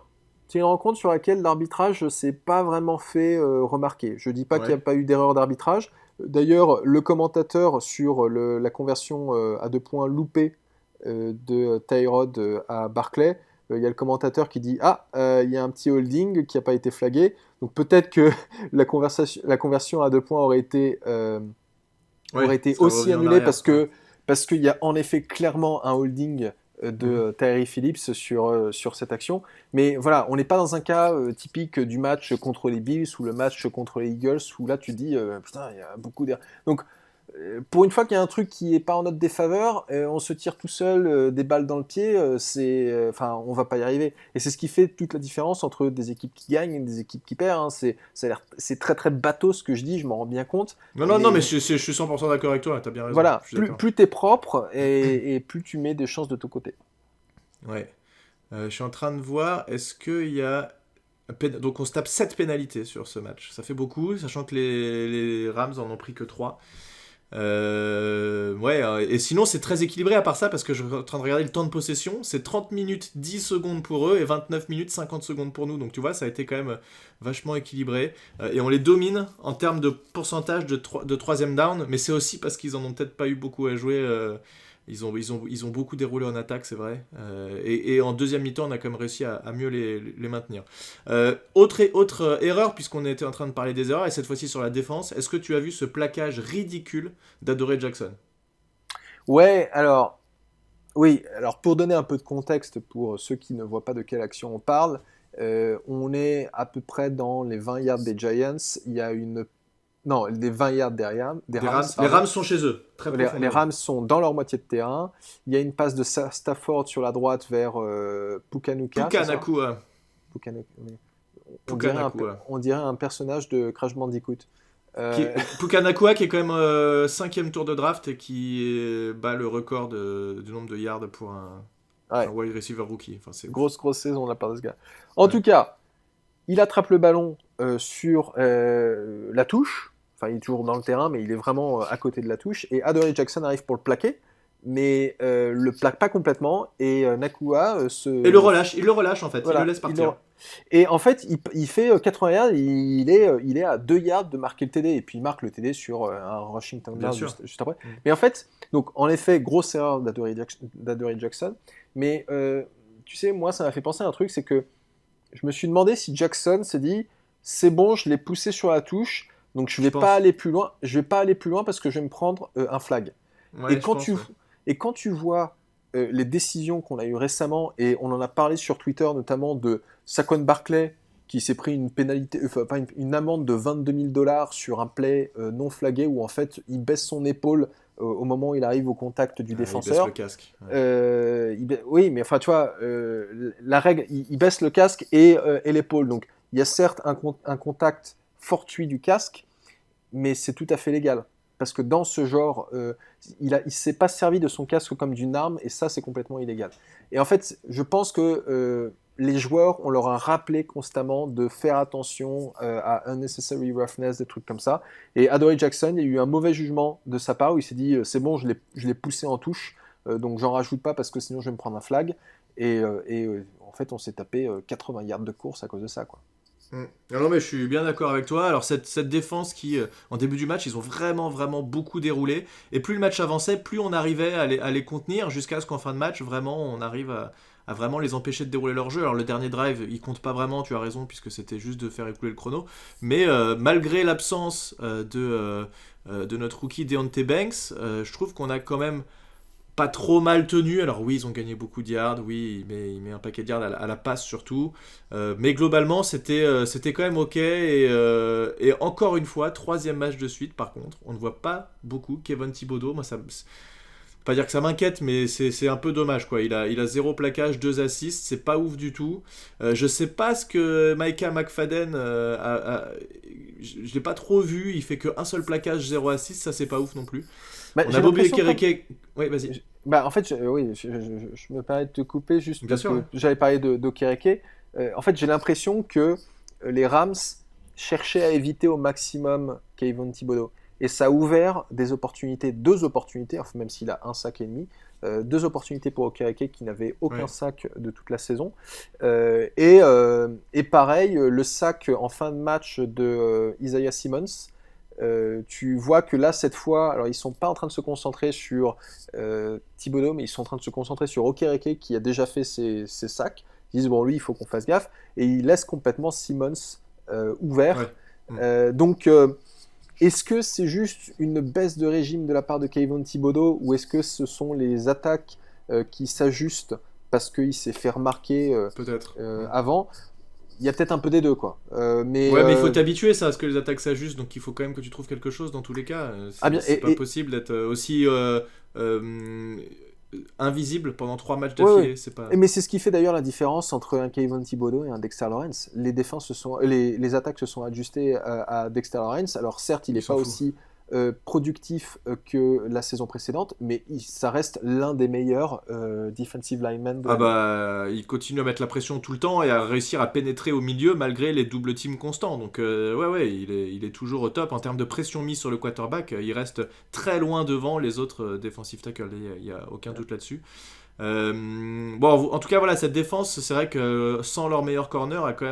c'est une rencontre sur laquelle l'arbitrage ne s'est pas vraiment fait remarquer. Je ne dis pas qu'il n'y a Ouais. pas eu d'erreur d'arbitrage. D'ailleurs, le commentateur sur la conversion à 2 points loupée de Tyrod à Barclay, il y a le commentateur qui dit ah, il y a un petit holding qui n'a pas été flagué. Donc peut-être que la conversion à 2 points aurait Ouais, été ça aussi revient en annulée arrière. Ouais. parce qu'il y a en effet clairement un holding de Mhm. Tyree Phillips sur cette action. Mais voilà, on n'est pas dans un cas typique du match contre les Bills ou le match contre les Eagles où là tu dis putain, il y a beaucoup d'erreurs. Donc pour une fois qu'il y a un truc qui n'est pas en notre défaveur, on se tire tout seul des balles dans le pied, enfin, on va pas y arriver. Et c'est ce qui fait toute la différence entre des équipes qui gagnent et des équipes qui perdent. Hein. C'est très très bateau ce que je dis, je m'en rends bien compte. Non, non, non, mais Mais je suis 100% d'accord avec toi, t'as bien raison, voilà, je suis d'accord. plus t'es propre et plus tu mets des chances de ton côté. Ouais. Je suis en train de voir, est-ce qu'il y a... Donc on se tape 7 pénalités sur ce match. Ça fait beaucoup, sachant que les Rams en ont pris que 3. Ouais, et sinon c'est très équilibré à part ça, parce que je suis en train de regarder le temps de possession. C'est 30 minutes 10 secondes pour eux et 29 minutes 50 secondes pour nous. Donc tu vois, ça a été quand même vachement équilibré. Et on les domine en termes de pourcentage de troisième down, mais c'est aussi parce qu'ils en ont peut-être pas eu beaucoup à jouer. Ils ont beaucoup déroulé en attaque, c'est vrai. Et en deuxième mi-temps, on a quand même réussi à mieux les maintenir. Autre erreur, puisqu'on était en train de parler des erreurs, et cette fois-ci sur la défense, est-ce que tu as vu ce plaquage ridicule d'Adoree Jackson? Ouais, alors, oui, alors pour donner un peu de contexte pour ceux qui ne voient pas de quelle action on parle, on est à peu près dans les 20 yards des Giants. Il y a une. Non, les 20 yards des Des Rams, Rams. Les pardon. Rams sont chez eux, très Les profondément. Rams sont dans leur moitié de terrain. Il y a une passe de Stafford sur la droite vers Pukanuka, c'est Puka ça? Nakua. Pukanuka, oui. Puka Nakua. On dirait un personnage de Crash Bandicoot. Euh, Puka Nakua qui est quand même 5e tour de draft et qui bat le record du nombre de yards pour un ouais, wide receiver rookie. Enfin, c'est ouf. grosse saison de la part de ce gars. En Ouais. tout cas, il attrape le ballon sur la touche. Enfin, il est toujours dans le terrain, mais il est vraiment à côté de la touche. Et Adoree Jackson arrive pour le plaquer, mais le plaque pas complètement. Et Nakua Et il le relâche en fait, il le voilà, laisse partir. et en fait, il fait 80 yards, il est à 2 yards de marquer le TD, et puis il marque le TD sur un rushing Bien touchdown sûr. juste après. Mm. Mais en fait, donc en effet, grosse erreur d'Adoree Jackson, mais tu sais, moi, ça m'a fait penser à un truc, c'est que je me suis demandé si Jackson s'est dit, c'est bon, je l'ai poussé sur la touche, donc je Je vais pas pense. aller plus loin, je vais pas aller plus loin parce que je vais me prendre un flag. Et Ouais, je quand pense, tu, ouais. et quand tu vois les décisions qu'on a eues récemment, et on en a parlé sur Twitter notamment de Saquon Barkley, qui s'est pris une pénalité, enfin pas une amende de 22 000 dollars sur un play non flagué, où en fait il baisse son épaule au moment où il arrive au contact du Ah, il baisse le défenseur. casque. Ouais. Oui, mais enfin tu vois, la règle, il baisse le casque et l'épaule. Donc il y a certes un contact fortuit du casque, mais c'est tout à fait légal. Parce que dans ce genre, il s'est pas servi de son casque comme d'une arme, et ça, c'est complètement illégal. Et en fait, je pense que les joueurs, on leur a rappelé constamment de faire attention à unnecessary roughness, des trucs comme ça. Et Adoree Jackson, il y a eu un mauvais jugement de sa part, où il s'est dit, c'est bon, je l'ai poussé en touche, donc j'en rajoute pas parce que sinon je vais me prendre un flag. En fait, on s'est tapé 80 yards de course à cause de ça, quoi. Non, mais je suis bien d'accord avec toi. Alors, cette défense qui, en début du match, ils ont vraiment, vraiment beaucoup déroulé. Et plus le match avançait, plus on arrivait à les contenir jusqu'à ce qu'en fin de match, vraiment, on arrive à vraiment les empêcher de dérouler leur jeu. Alors, le dernier drive, il compte pas vraiment, tu as raison, puisque c'était juste de faire écouler le chrono. Mais malgré l'absence de notre rookie Deontay Banks, je trouve qu'on a quand même pas trop mal tenu. Alors oui, ils ont gagné beaucoup de yards, oui, il met un paquet de yards à la passe surtout. Mais globalement, c'était quand même ok. Et encore une fois, troisième match de suite, par contre, on ne voit pas beaucoup Kevin Thibodeau. Moi, pas dire que ça m'inquiète, mais c'est un peu dommage, quoi. Il a 0 plaquage, 2 assists, c'est pas ouf du tout. Je sais pas ce que Micah McFadden je l'ai pas trop vu, il fait que un seul plaquage, 0 assist, ça c'est pas ouf non plus. Bah, On a j'ai Bobby l'impression Okereke. Oui, vas-y. Bah, en fait, oui, je me permets de te couper juste Bien parce sûr, que ouais. j'avais parlé d'Okereke. En fait, j'ai l'impression que les Rams cherchaient à éviter au maximum Kayvon Thibodeau. Et ça a ouvert des opportunités, deux opportunités, enfin, même s'il a un sac et demi, deux opportunités pour Okereke qui n'avait aucun Ouais. sac de toute la saison. Et pareil, le sac en fin de match de Isaiah Simmons. Tu vois que là, cette fois, alors ils sont pas en train de se concentrer sur Thibodeau, mais ils sont en train de se concentrer sur Okereke qui a déjà fait ses sacs. Ils disent, bon, lui, il faut qu'on fasse gaffe. Et ils laissent complètement Simmons Ouais. ouvert. Donc, est-ce que c'est juste une baisse de régime de la part de Kayvon Thibodeau ou est-ce que ce sont les attaques qui s'ajustent parce qu'il s'est fait remarquer Peut-être. avant? Il y a peut-être un peu des deux, quoi. Ouais, mais il faut t'habituer ça, à ce que les attaques s'ajustent, donc il faut quand même que tu trouves quelque chose dans tous les cas. Ah bien, C'est pas possible d'être aussi euh, invisible pendant 3 matchs ouais, ouais. d'affilée. C'est pas. Mais c'est ce qui fait d'ailleurs la différence entre un Kayvon Thibodeau et un Dexter Lawrence. Les attaques se sont ajustées à Dexter Lawrence. Alors certes, il Il n'est s'en pas fout. aussi productif que la saison précédente, mais ça reste l'un des meilleurs defensive linemen de Ah la ligue. bah, il continue à mettre la pression tout le temps et à réussir à pénétrer au milieu malgré les double teams constants. Donc ouais, il est toujours au top. En termes de pression mise sur le quarterback, il reste très loin devant les autres defensive tackles. Il n'y a aucun doute là-dessus. Bon, en tout cas, voilà, cette défense, c'est vrai que sans leur meilleur corner, a quand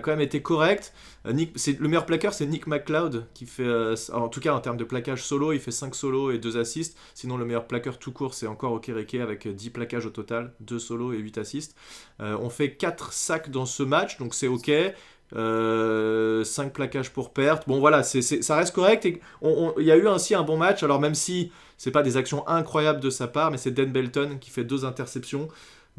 même été correcte. Le meilleur plaqueur, c'est Nick McLeod, qui fait, en tout cas en termes de plaquage solo, il fait 5 solos et 2 assists. Sinon, le meilleur plaqueur tout court, c'est encore Okereke avec 10 plaquages au total, 2 solos et 8 assists. On fait 4 sacs dans ce match, donc c'est ok. 5 plaquages pour perte. Bon, voilà, ça reste correct. Et il y a eu ainsi un bon match, alors même si c'est pas des actions incroyables de sa part, mais c'est Dan Belton qui fait 2 interceptions.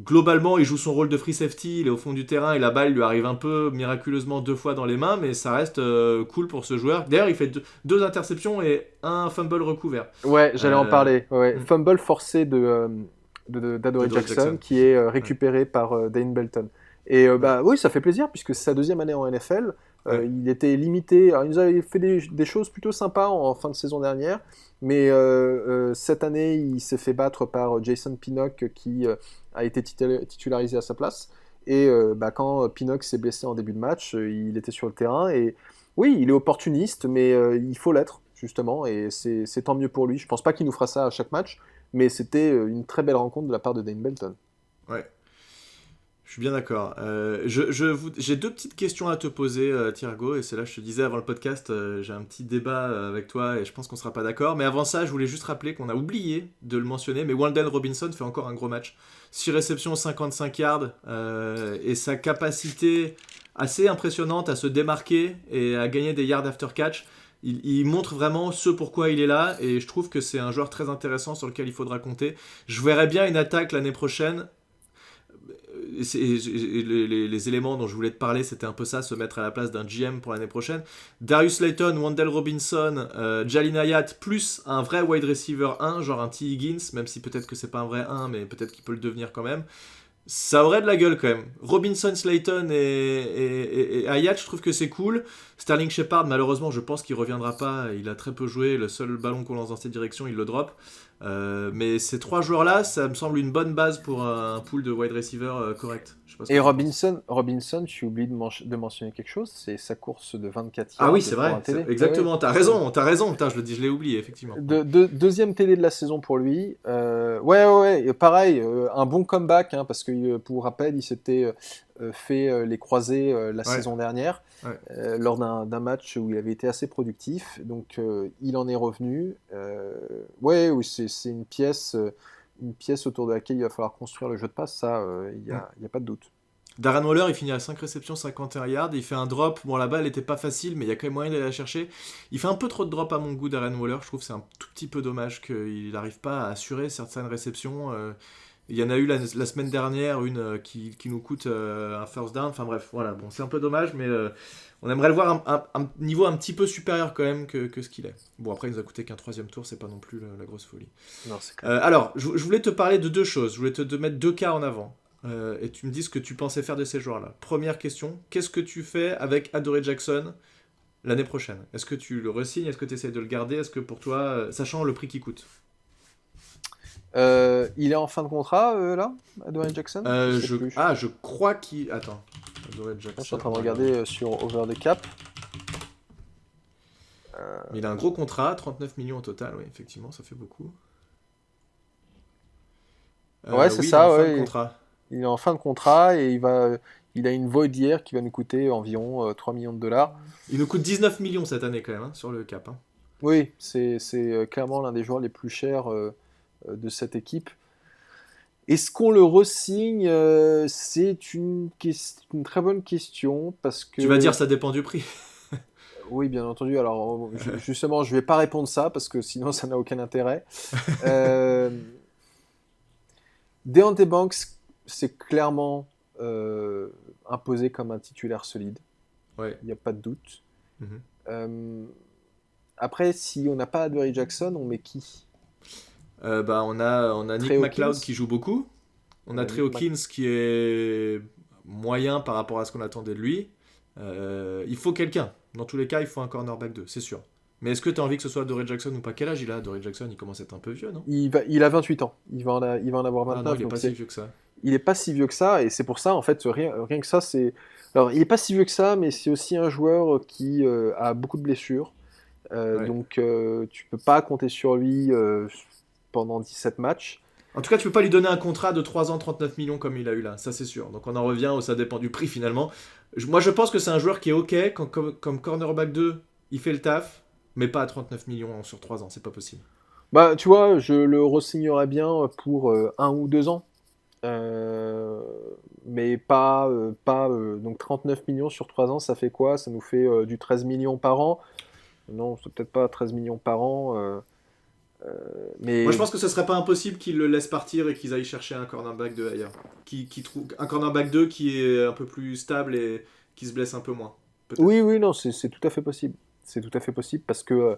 Globalement, il joue son rôle de free safety, il est au fond du terrain et la balle lui arrive un peu miraculeusement 2 fois dans les mains, mais ça reste cool pour ce joueur. D'ailleurs, il fait 2 interceptions et un fumble recouvert. Ouais, j'allais en Euh, parler. Ouais. hmm, Fumble forcé d'Adoree D'Adoree Jackson, Jackson. qui est Ouais, récupéré par Dane Belton. Et ouais, bah oui, ça fait plaisir puisque c'est sa deuxième année en NFL. ouais. Il était limité. Alors, il nous avait fait des choses plutôt sympas en fin de saison dernière, mais cette année, il s'est fait battre par Jason Pinnock qui a été titularisé à sa place. Et bah, quand Pinnock s'est blessé en début de match, il était sur le terrain. Et oui, il est opportuniste, mais il faut l'être, justement. Et c'est tant mieux pour lui. Je pense pas qu'il nous fera ça à chaque match, mais c'était une très belle rencontre de la part de Dane Belton. Ouais. Je suis bien d'accord. J'ai 2 petites questions à te poser, Thiergo, et c'est là je te disais avant le podcast, j'ai un petit débat avec toi et je pense qu'on sera pas d'accord. Mais avant ça, je voulais juste rappeler qu'on a oublié de le mentionner, mais Wan'Dale Robinson fait encore un gros match. 6 réceptions, 55 yards, et sa capacité assez impressionnante à se démarquer et à gagner des yards after catch. Il montre vraiment ce pourquoi il est là et je trouve que c'est un joueur très intéressant sur lequel il faudra compter. Je verrais bien une attaque l'année prochaine. Les éléments dont je voulais te parler, c'était un peu ça, se mettre à la place d'un GM pour l'année prochaine. Darius Slayton, Wan'Dale Robinson, Jalin Hayat, plus un vrai wide receiver 1, genre un T. Higgins, même si peut-être que c'est pas un vrai 1, mais peut-être qu'il peut le devenir quand même. Ça aurait de la gueule quand même. Robinson, Slayton et Hayat, je trouve que c'est cool. Sterling Shepard, malheureusement, je pense qu'il reviendra pas. Il a très peu joué. Le seul ballon qu'on lance dans cette direction, il le drop. Mais ces 3 joueurs-là, ça me semble une bonne base pour un pool de wide receiver correct. Je sais pas ce que Et tu en penses. Robinson, tu oublies de mentionner quelque chose, c'est sa course de 24 Ah yards oui, c'est pour vrai. un TD. Ouais, ouais. Exactement. T'as raison. Putain, je l'ai oublié, effectivement. Ouais. Deuxième TD de la saison pour lui. Ouais, et pareil, un bon comeback, hein, parce que pour rappel, il s'était fait les croisés la Ouais, saison dernière ouais. lors d'un match où il avait été assez productif, donc il en est revenu. Ouais, oui, c'est une pièce autour de laquelle il va falloir construire le jeu de passe, ça, Mm. y a pas de doute. Darren Waller, il finit à 5 réceptions, 51 yards. Il fait un drop. Bon, la balle était pas facile, mais il y a quand même moyen d'aller la chercher. Il fait un peu trop de drop à mon goût, Darren Waller. Je trouve que c'est un tout petit peu dommage qu'il n'arrive pas à assurer certaines réceptions. Il y en a eu la semaine dernière, une qui nous coûte un first down. Enfin bref, voilà. Bon, c'est un peu dommage, mais on aimerait le voir un niveau un petit peu supérieur quand même que ce qu'il est. Bon, après, il nous a coûté qu'un troisième tour. C'est pas non plus la grosse folie. Non, c'est clair. Alors, je voulais te parler de deux choses. Je voulais te mettre deux cas en avant. Et tu me dis ce que tu pensais faire de ces joueurs-là. Première question, qu'est-ce que tu fais avec Adoree Jackson l'année prochaine? Est-ce que tu le re-signes? Est-ce que tu essaies de le garder? Est-ce que pour toi, sachant le prix qu'il coûte? Il est en fin de contrat, là, Dwayne Jackson? Je sais plus. Je crois qu'il... Attends. Adoree Je Jackson. suis en train de regarder sur Over the Cap. Mais il a un gros contrat, 39 millions au total, oui, effectivement, ça fait beaucoup. Ouais, c'est Oui, il est en ça, fin de ouais. contrat. Il est en fin de contrat et il a une void year qui va nous coûter environ 3 millions de dollars. Il nous coûte 19 millions cette année quand même, hein, sur le cap. Hein. Oui, c'est clairement l'un des joueurs les plus chers de cette équipe. Est-ce qu'on le re-signe? C'est une très bonne question parce Tu vas que, dire ça dépend du prix. oui, bien entendu. Alors, justement, je vais pas répondre ça parce que sinon, ça n'a aucun intérêt. Euh, Deontay Banks, c'est clairement imposé comme un titulaire solide. Ouais. Il n'y a pas de doute. Mhm. Euh, Après, si on n'a pas Adoree Jackson, on met qui? On a Nick Trey McLeod Hawkins? qui joue beaucoup. On On a a Trey Nick Mac- Hawkins qui est moyen par rapport à ce qu'on attendait de lui. Il faut quelqu'un. Dans tous les cas, il faut un cornerback 2, c'est sûr. Mais est-ce que tu as envie que ce soit Adoree Jackson ou pas? Quel âge il a, Adoree Jackson? Il commence à être un peu vieux, non? Il a 28 ans. Il va en avoir Ah non, 29. il est Donc pas si vieux que ça. il est pas si vieux que ça. Et c'est pour ça, en fait, rien que ça, c'est. Alors, il est pas si vieux que ça, mais c'est aussi un joueur qui a beaucoup de blessures. Ouais. Donc, tu peux pas compter sur lui pendant 17 matchs. En tout cas, tu peux pas lui donner un contrat de 3 ans, 39 millions comme il a eu là, ça c'est sûr. Donc on en revient au ça dépend du prix finalement. Moi je pense que c'est un joueur qui est ok, comme cornerback 2, il fait le taf, mais pas à 39 millions sur 3 ans, c'est pas possible. Bah, tu vois, je le re-signerais bien pour 1 ou 2 ans. Euh, mais donc 39 millions sur 3 ans, ça fait quoi? Ça nous fait du 13 millions par an. Non, c'est peut-être pas 13 millions par an. Moi je Mais pense que ce serait pas impossible qu'ils le laissent partir et qu'ils aillent chercher un cornerback 2 ailleurs. Qui trouve un cornerback 2 qui est un peu plus stable et qui se blesse un peu moins, peut-être. oui, non, c'est tout à fait possible. C'est tout à fait possible parce que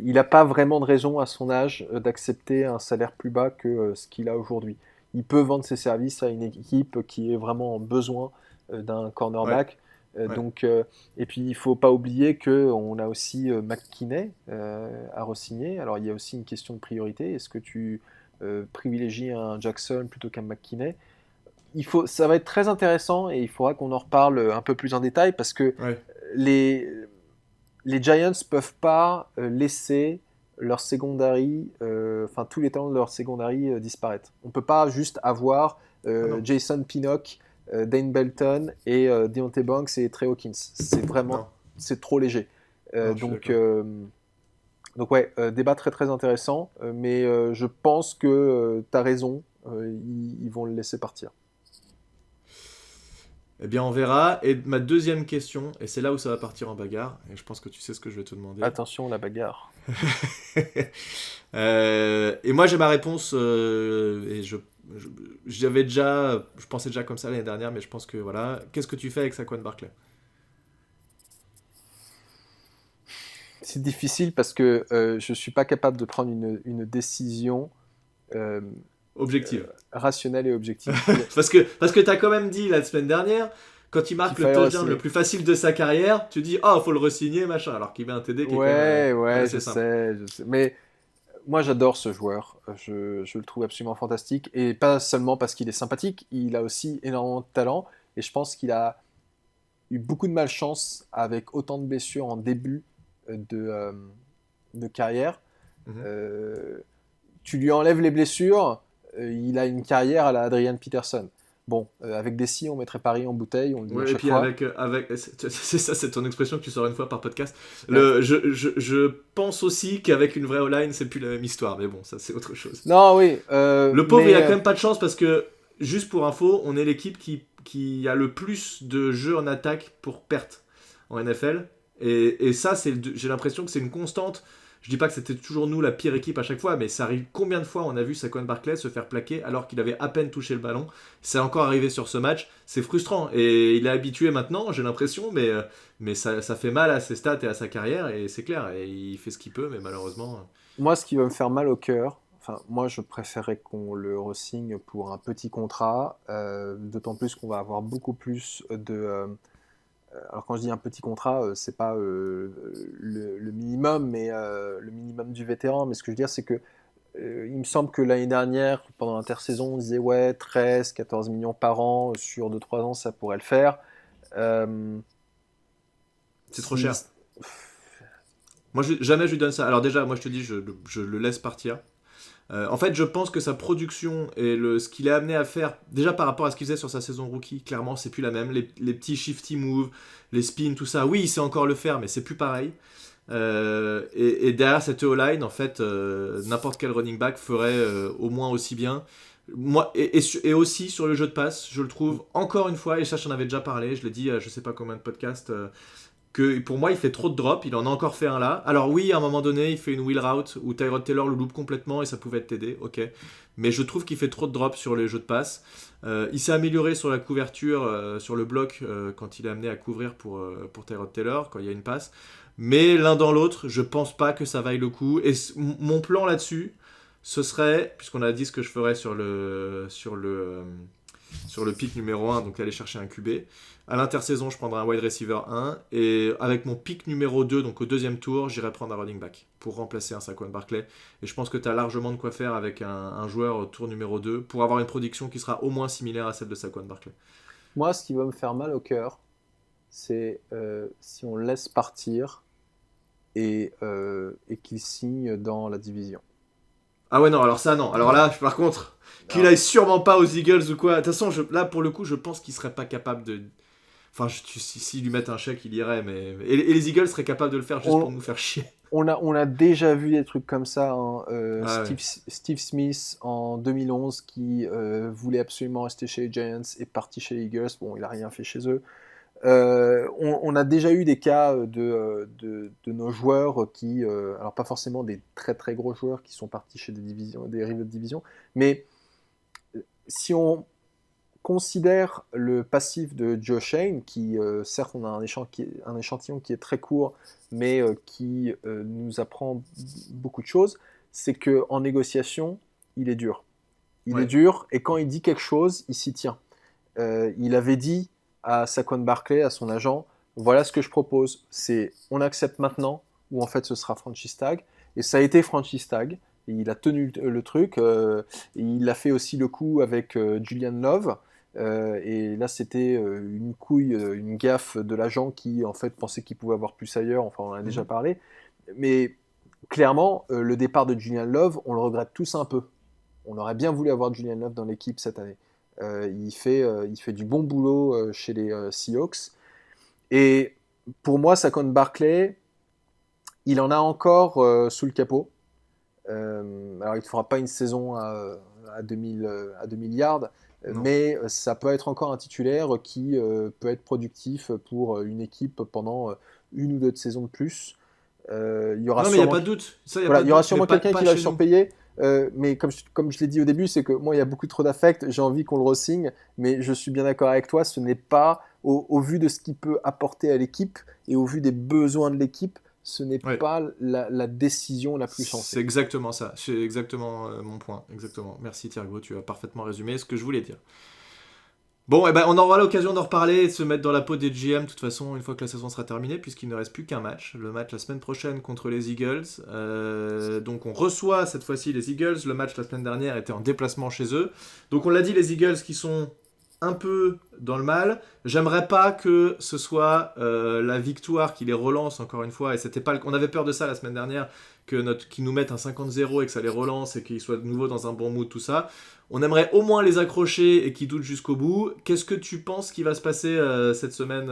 il n'a pas vraiment de raison à son âge d'accepter un salaire plus bas que ce qu'il a aujourd'hui. Il peut vendre ses services à une équipe qui est vraiment en besoin d'un Ouais, cornerback. ouais. Et puis il faut pas oublier que on a aussi McKinney à re-signer. Alors il y a aussi une question de priorité. Est-ce que tu privilégies un Jackson plutôt qu'un McKinney? Ça va être très intéressant et il faudra qu'on en reparle un peu plus en détail parce que Ouais. les, les Giants peuvent pas laisser leur secondary, enfin tous les talents de leur secondary disparaître. On peut pas juste avoir Ah non, Jason Pinnock, Dane Belton et Deontay Banks et Trey Hawkins. non, C'est trop léger. non, je suis d'accord. Donc ouais, débat très très intéressant, mais je pense que tu as raison, ils vont le laisser partir. Eh bien, on verra. Et ma deuxième question, et c'est là où ça va partir en bagarre, et je pense que tu sais ce que je vais te demander. Attention, la bagarre. Et moi, j'ai ma réponse, et je- j'avais déjà, je pensais déjà comme ça l'année dernière, mais je pense que voilà. Qu'est-ce que tu fais avec Saquon Barkley? C'est difficile parce que je suis pas capable de prendre une décision euh, Objective. rationnelle et objective. Parce que t'as quand même dit la semaine dernière, quand il Qu'il marque le fallait touchdown le re-signer. plus facile de sa carrière, tu dis, oh, faut le re-signer, machin, alors qu'il met un TD qui est quand même Ouais, assez simple. je sais. Mais moi, j'adore ce joueur. Je le trouve absolument fantastique. Et pas seulement parce qu'il est sympathique, il a aussi énormément de talent. Et je pense qu'il a eu beaucoup de malchance avec autant de blessures en début de, euh, de carrière. Mhm. Euh, Tu lui enlèves les blessures, il a une carrière à la Adrian Peterson. Bon, avec des si, on mettrait Paris en bouteille, on le dit à Ouais, et chaque puis fois. c'est ça, c'est ton expression que tu sors une fois par podcast. Ouais. Je pense aussi qu'avec une vraie O-line, c'est plus la même histoire, mais bon, ça c'est autre chose. Non, oui, Le pauvre, il mais a quand même pas de chance parce que, juste pour info, on est l'équipe qui a le plus de jeux en attaque pour perte en NFL. Et ça, j'ai l'impression que c'est une constante. Je dis pas que c'était toujours nous la pire équipe à chaque fois, mais ça arrive combien de fois on a vu Saquon Barkley se faire plaquer alors qu'il avait à peine touché le ballon. C'est encore arrivé sur ce match. C'est frustrant. Et il est habitué maintenant, j'ai l'impression, mais ça fait mal à ses stats et à sa carrière. Et c'est clair. Et il fait ce qu'il peut, mais malheureusement. moi, ce qui va me faire mal au cœur, enfin, moi, je préférerais qu'on le re-signe pour un petit contrat, d'autant plus qu'on va avoir beaucoup plus de. Alors, quand je dis un petit contrat, c'est pas le minimum, mais le minimum du vétéran. Mais ce que je veux dire, c'est que il me semble que l'année dernière, pendant l'intersaison, on disait ouais, 13, 14 millions par an sur 2-3 ans, ça pourrait le faire. Euh, C'est trop si, cher. Moi, jamais je lui donne ça. Alors déjà, moi je te dis, je le laisse partir. En fait, je pense que sa production et ce qu'il est amené à faire, déjà par rapport à ce qu'il faisait sur sa saison rookie, clairement, c'est plus la même. Les petits shifty moves, les spins, tout ça, oui, il sait encore le faire, mais c'est plus pareil. Et derrière cette O-line, en fait, n'importe quel running back ferait au moins aussi bien. Moi, et aussi sur le jeu de passe, je le trouve encore une fois, et ça j'en avais déjà parlé, je l'ai dit à je sais pas combien de podcasts, que pour moi il fait trop de drops, il en a encore fait un là. Alors oui, à un moment donné, il fait une wheel route où Tyrod Taylor le loupe complètement et ça pouvait t'aider, ok. Mais je trouve qu'il fait trop de drops sur les jeux de passe. Il s'est amélioré sur la couverture, sur le bloc, quand il est amené à couvrir pour Tyrod Taylor, quand il y a une passe. Mais l'un dans l'autre, je pense pas que ça vaille le coup. Et mon plan là-dessus, ce serait, puisqu'on a dit ce que je ferais sur le pick numéro 1, donc aller chercher un QB. À l'intersaison, je prendrai un wide receiver 1. Et avec mon pick numéro 2, donc au deuxième tour, j'irai prendre un running back pour remplacer un Saquon Barkley. Et je pense que tu as largement de quoi faire avec un joueur au tour numéro 2 pour avoir une production qui sera au moins similaire à celle de Saquon Barkley. moi, ce qui va me faire mal au cœur, c'est si on le laisse partir et qu'il signe dans la division. Ah ouais, non, alors ça, non. Alors là, par contre, qu'il Alors, aille sûrement pas aux Eagles ou quoi. De toute façon, là, pour le coup, je pense qu'il serait pas capable de. Enfin, s'ils lui mettent un chèque, il irait, mais. Et les Eagles seraient capables de le faire juste pour on, nous faire chier. on a déjà vu des trucs comme ça, hein. Ah ouais. Steve Smith en 2011 qui voulait absolument rester chez les Giants est parti chez les Eagles. Bon, il n'a rien fait chez eux. On a déjà eu des cas de nos joueurs qui, alors pas forcément des très très gros joueurs qui sont partis chez des rivaux de division, mais si on considère le passif de Joe Shane, qui certes on a un échantillon qui est très court, mais qui nous apprend beaucoup de choses, c'est que en négociation, il est dur. Il est Ouais. dur, et quand il dit quelque chose, il s'y tient. Il avait dit à Saquon Barkley, à son agent, voilà ce que je propose, c'est on accepte maintenant, ou en fait ce sera franchise tag, et ça a été franchise tag, et il a tenu le truc, et il a fait aussi le coup avec Julian Love, et là c'était une couille, une gaffe de l'agent qui en fait pensait qu'il pouvait avoir plus ailleurs, enfin on en a déjà Mhm. parlé, mais clairement le départ de Julian Love, on le regrette tous un peu. On aurait bien voulu avoir Julian Love dans l'équipe cette année. Il fait du bon boulot chez les Seahawks. Et pour moi, Saquon Barkley, il en a encore sous le capot. Alors, il ne fera pas une saison à 2000, à 2 milliards, Non. mais ça peut être encore un titulaire qui peut être productif pour une équipe pendant une ou deux saisons de plus. Il y aura Non, mais il n'y a sûrement pas de doute. Ça, il n'y a voilà, pas il de y aura doute, mais sûrement quelqu'un pas qui va le chez nous. surpayer, mais comme je l'ai dit au début, c'est que moi, il y a beaucoup trop d'affect, j'ai envie qu'on le re-signe, mais je suis bien d'accord avec toi, ce n'est pas, au vu de ce qu'il peut apporter à l'équipe et au vu des besoins de l'équipe, ce n'est Ouais. pas la décision la plus C'est sensée. exactement ça. C'est exactement mon point. Exactement. Merci Thiergo, tu as parfaitement résumé ce que je voulais dire. Bon, eh ben, on aura l'occasion d'en reparler et de se mettre dans la peau des GM, de toute façon, une fois que la saison sera terminée, puisqu'il ne reste plus qu'un match. Le match la semaine prochaine contre les Eagles. Donc on reçoit cette fois-ci les Eagles. Le match la semaine dernière était en déplacement chez eux. Donc on l'a dit, les Eagles qui sont un peu dans le mal. J'aimerais pas que ce soit la victoire qui les relance encore une fois. Et c'était pas on avait peur de ça la semaine dernière, qu'ils nous mettent un 50-0 et que ça les relance et qu'ils soient de nouveau dans un bon mood, tout ça. On aimerait au moins les accrocher et qu'ils doutent jusqu'au bout. Qu'est-ce que tu penses qui va se passer cette semaine,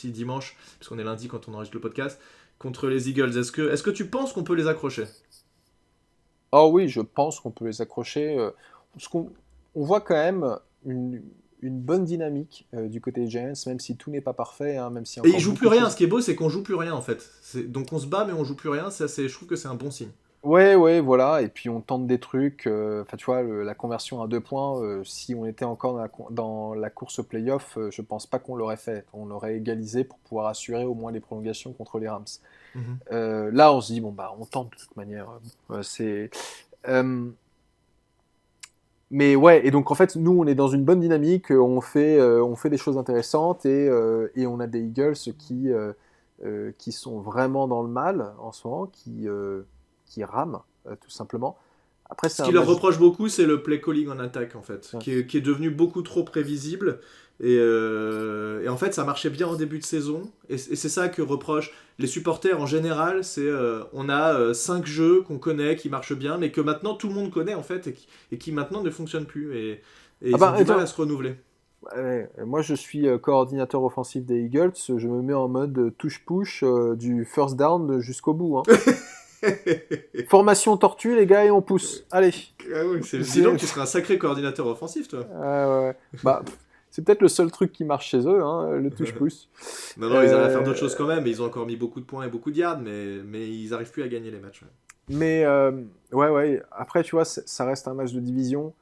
dimanche, puisqu'on est lundi quand on enregistre le podcast, contre les Eagles? Est-ce que tu penses qu'on peut les accrocher? Oh oui, je pense qu'on peut les accrocher. Parce qu'on voit quand même une bonne dynamique du côté des Giants, même si tout n'est pas parfait. Hein, même si et ils jouent plus rien. Ce qui est beau, c'est qu'on joue plus rien en fait. Donc on se bat, mais on joue plus rien. Je trouve que c'est un bon signe. Ouais, voilà. Et puis on tente des trucs. Tu vois, la conversion à 2 points, si on était encore dans la course au playoff, je pense pas qu'on l'aurait fait. On l'aurait égalisé pour pouvoir assurer au moins les prolongations contre les Rams. Là, on se dit, on tente de toute manière. Mais ouais, et donc en fait, nous, on est dans une bonne dynamique, on fait des choses intéressantes et on a des Eagles qui sont vraiment dans le mal en ce moment, qui rament, tout simplement. Après, ce qui leur reproche beaucoup, c'est le play calling en attaque, en fait, qui est devenu beaucoup trop prévisible. Et en fait, ça marchait bien en début de saison. Et c'est ça que reprochent les supporters en général. C'est on a 5 jeux qu'on connaît, qui marchent bien, mais que maintenant tout le monde connaît, en fait, et qui maintenant ne fonctionnent plus. Et ils ont du mal à se renouveler. Ouais, moi, je suis coordinateur offensif des Eagles. Je me mets en mode touche-push du first down jusqu'au bout. Hein. Formation tortue, les gars, et on pousse. Allez. Ah oui, sinon, tu serais un sacré coordinateur offensif, toi. Ouais. C'est peut-être le seul truc qui marche chez eux, hein, le touche-pouce. Non, ils arrivent à faire d'autres choses quand même. Ils ont encore mis beaucoup de points et beaucoup de yards, mais ils n'arrivent plus à gagner les matchs. Ouais. Mais ouais. Après, tu vois, ça reste un match de division.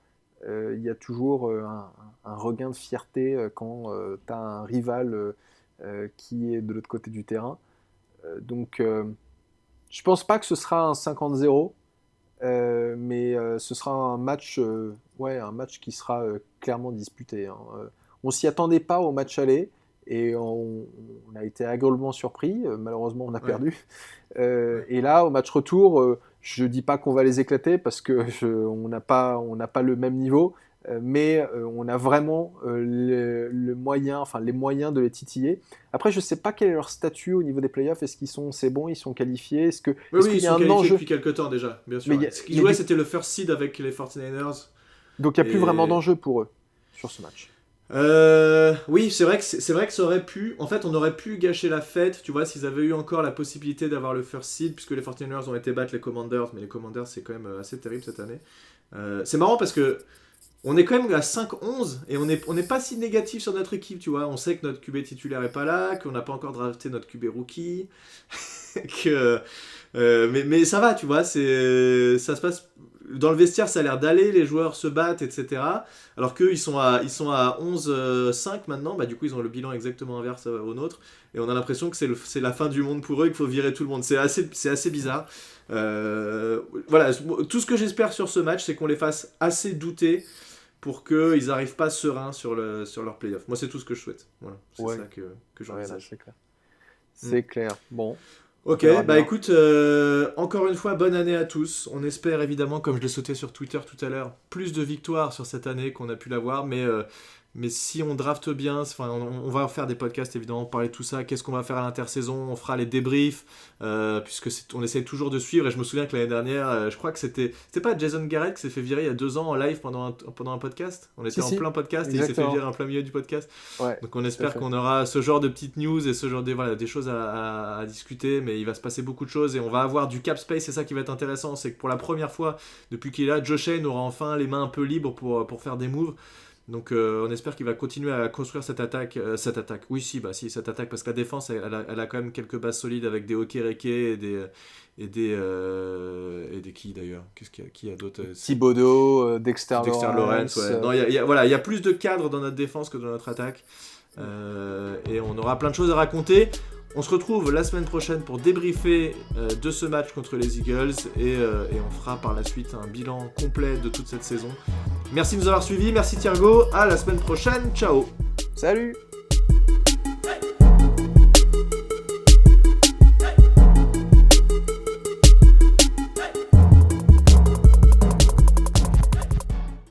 Il y a toujours un regain de fierté quand tu as un rival qui est de l'autre côté du terrain. Donc, je pense pas que ce sera un 50-0. Mais ce sera un match qui sera clairement disputé. Hein. On s'y attendait pas au match aller et on a été agréablement surpris. Malheureusement, on a perdu. Et là, au match retour, je dis pas qu'on va les éclater parce que on n'a pas le même niveau, mais on a vraiment les moyens de les titiller. Après, je sais pas quel est leur statut au niveau des playoffs. Est-ce qu'ils sont, c'est bon, ils sont qualifiés? Est-ce qu'il ils y a sont un qualifiés enjeu depuis quelques temps déjà, bien sûr. Ce qu'ils jouaient, c'était le first seed avec les 49ers. Donc il n'y a plus vraiment d'enjeu pour eux sur ce match. Oui, c'est vrai que ça aurait pu. En fait, on aurait pu gâcher la fête, tu vois, s'ils avaient eu encore la possibilité d'avoir le first seed, puisque les 49ers ont été battre les Commanders, mais les Commanders, c'est quand même assez terrible cette année. C'est marrant parce que on est quand même à 5-11 et on n'est pas si négatif sur notre équipe, tu vois. On sait que notre QB titulaire est pas là, qu'on n'a pas encore drafté notre QB rookie, mais ça va, tu vois. Ça se passe dans le vestiaire, ça a l'air d'aller, les joueurs se battent, etc. Alors qu'eux, ils sont à 11-5 maintenant. Du coup, ils ont le bilan exactement inverse au nôtre. Et on a l'impression que c'est la fin du monde pour eux, qu'il faut virer tout le monde. C'est assez bizarre. Voilà, tout ce que j'espère sur ce match, c'est qu'on les fasse assez douter pour qu'ils n'arrivent pas sereins sur leur playoff. Moi, c'est tout ce que je souhaite. Voilà, c'est ça que j'envisage. C'est clair. C'est clair. Bon. Ok, écoute, encore une fois, bonne année à tous. On espère évidemment, comme je l'ai sauté sur Twitter tout à l'heure, plus de victoires sur cette année qu'on a pu l'avoir, mais si on drafte bien, on va faire des podcasts évidemment, parler de tout ça, qu'est-ce qu'on va faire à l'intersaison, on fera les débriefs, puisque on essaie toujours de suivre, et je me souviens que l'année dernière, je crois que c'était pas Jason Garrett qui s'est fait virer il y a 2 ans en live pendant un podcast. On était en plein podcast et il s'est fait virer en plein milieu du podcast. Ouais, donc on espère qu'on aura ce genre de petites news et ce genre des choses à discuter, mais il va se passer beaucoup de choses et on va avoir du cap space. C'est ça qui va être intéressant, c'est que pour la première fois depuis qu'il est là, Josh Allen aura enfin les mains un peu libres pour faire des moves. Donc on espère qu'il va continuer à construire cette attaque. Oui, cette attaque, parce que la défense, elle a quand même quelques bases solides avec des Okereke et des qui d'ailleurs? Qui a d'autres? Thibodeau, Dexter Lawrence. Ouais. Non, il y a plus de cadres dans notre défense que dans notre attaque. Et on aura plein de choses à raconter. On se retrouve la semaine prochaine pour débriefer de ce match contre les Eagles et on fera par la suite un bilan complet de toute cette saison. Merci de nous avoir suivis, merci Thiergo, à la semaine prochaine, ciao. Salut.